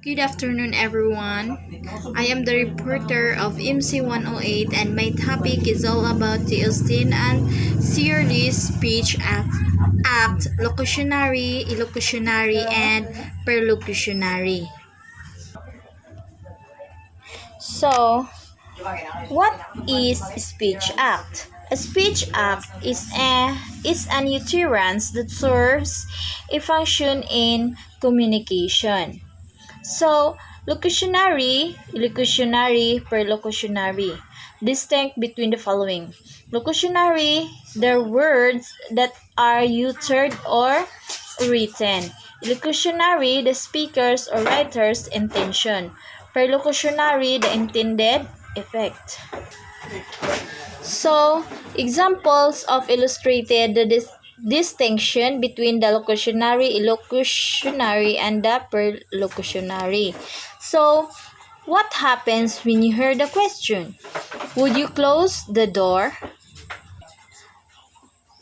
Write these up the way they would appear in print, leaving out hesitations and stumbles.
Good afternoon, everyone. I am the reporter of MC108, and my topic is all about the Austin and Searlesl'S speech act, locutionary, elocutionary, and perlocutionary. So, what is speech act? A speech act is an utterance that serves a function in communication. So, locutionary, elocutionary, perlocutionary. Distinct between the following. Locutionary, the words that are uttered or written. Elocutionary, the speaker's or writer's intention. Perlocutionary, the intended effect. So, examples of illustrated the distinction between the locutionary, elocutionary, and the perlocutionary. So, what happens when you hear the question? Would you close the door?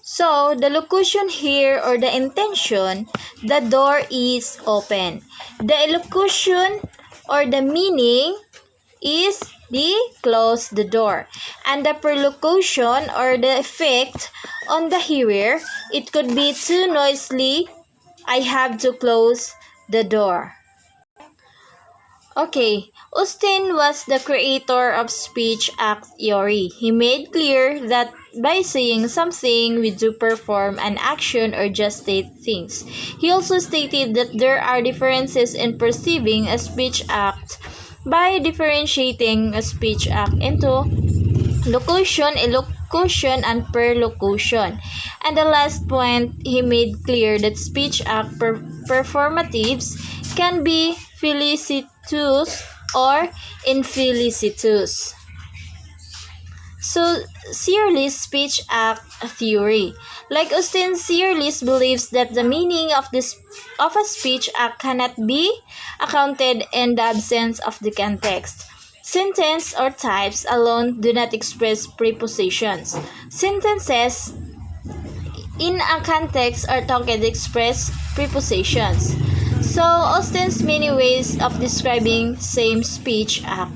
So, the locution here or the intention, the door is open. The elocution or the meaning is the close the door. And the perlocution or the effect on the hearer, it could be too noisy, I have to close the door. Okay, Austin was the creator of speech act theory. He made clear that by saying something, we do perform an action or just state things. He also stated that there are differences in perceiving a speech act by differentiating a speech act into locution, elocution, and perlocution. And the last point, he made clear that speech act performatives can be felicitous or infelicitous. So, Searlesl'S speech act theory. Like Austin, Searlesl'S believes that the meaning of a speech act cannot be accounted in the absence of the context. Sentence or types alone do not express prepositions. Sentences in a context are talking express prepositions. So, Austin's many ways of describing same speech act.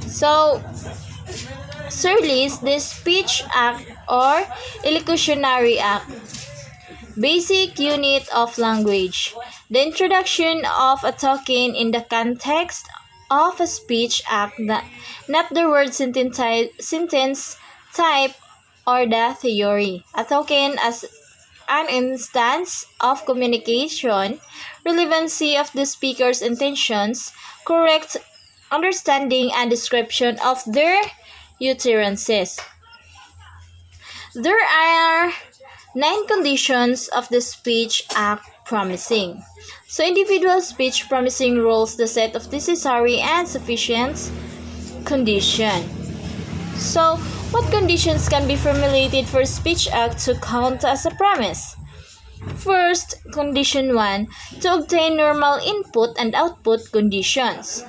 So, Searlesl'S, the speech act or elocutionary act. Basic unit of language. The introduction of a token in the context of a speech act, not the word sentence type or the theory. A token as an instance of communication, relevancy of the speaker's intentions, correct understanding and description of their utterances. There are 9 conditions of the speech act promising. So, individual speech promising rules the set of necessary and sufficient condition. So, what conditions can be formulated for speech act to count as a promise? First, condition 1, to obtain normal input and output conditions.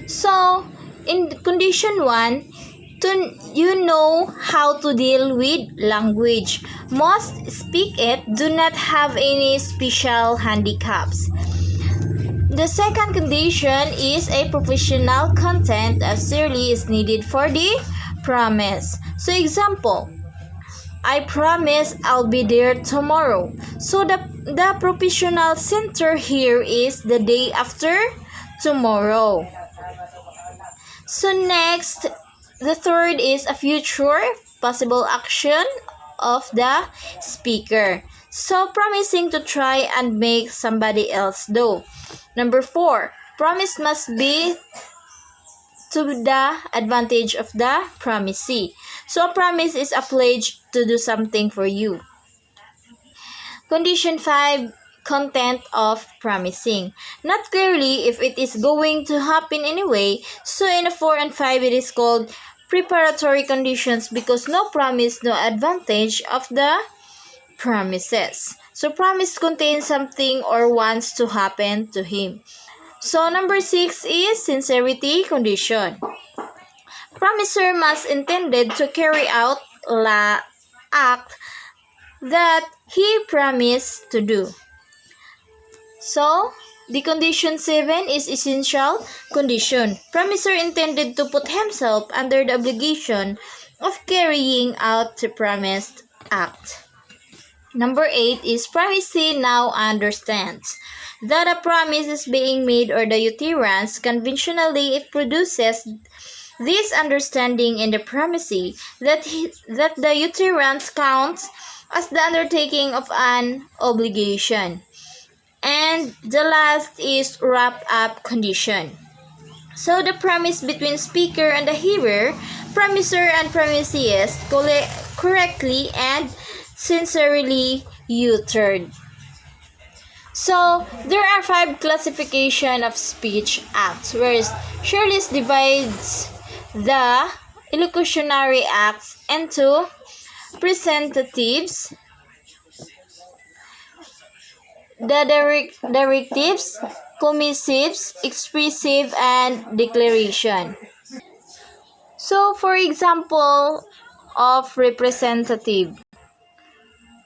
So, in condition 1, you know how to deal with language. Most speak it, do not have any special handicaps. The second condition is a professional content as early is needed for the promise. So example, I promise I'll be there tomorrow. So the professional center here is the day after tomorrow. So next, the third is a future possible action of the speaker. So, promising to try and make somebody else do. Number 4, promise must be to the advantage of the promisee. So, a promise is a pledge to do something for you. Condition 5, content of promising. Not clearly if it is going to happen anyway. So, in a 4 and 5, it is called preparatory conditions because no promise, no advantage of the promises. So, promise contains something or wants to happen to him. So, number 6 is sincerity condition. Promiser must intended to carry out the act that he promised to do. So, The condition 7 is essential condition. Promisor intended to put himself under the obligation of carrying out the promised act. Number 8 is promisee now understands that a promise is being made or the utterance. Conventionally, it produces this understanding in the promisee that the utterance counts as the undertaking of an obligation. And the last is wrap-up condition. So the promise between speaker and the hearer, promisor and promisee is correctly and sincerely uttered. So there are 5 classification of speech acts, whereas Searlesl'S divides the elocutionary acts into presentatives, the directives, commissives, expressive, and declaration. So, for example of representative.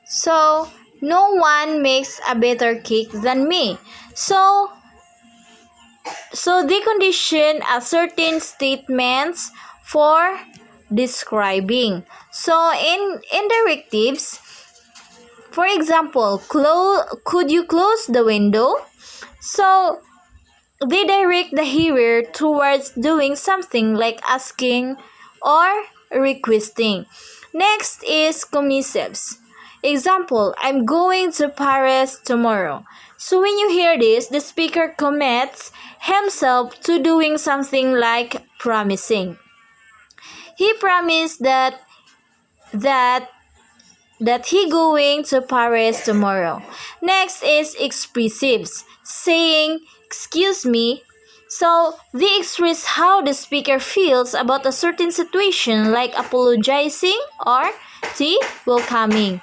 So, no one makes a better cake than me. So they condition a certain statements for describing. So, in directives, for example, could you close the window? So, they direct the hearer towards doing something like asking or requesting. Next is commissives. Example, I'm going to Paris tomorrow. So when you hear this, the speaker commits himself to doing something like promising. He promised that he going to Paris tomorrow. Next is expressives, saying, excuse me. So they express how the speaker feels about a certain situation, like apologizing or welcoming.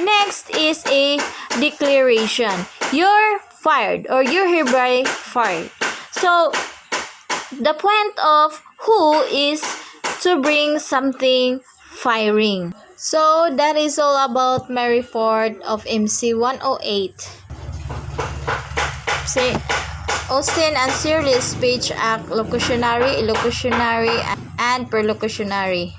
Next is a declaration. You're fired or you're hereby fired. So the point of who is to bring something firing. So that is all about my report of MC108. Say Austin and Searlesl'S speech act, locutionary, elocutionary, and perlocutionary.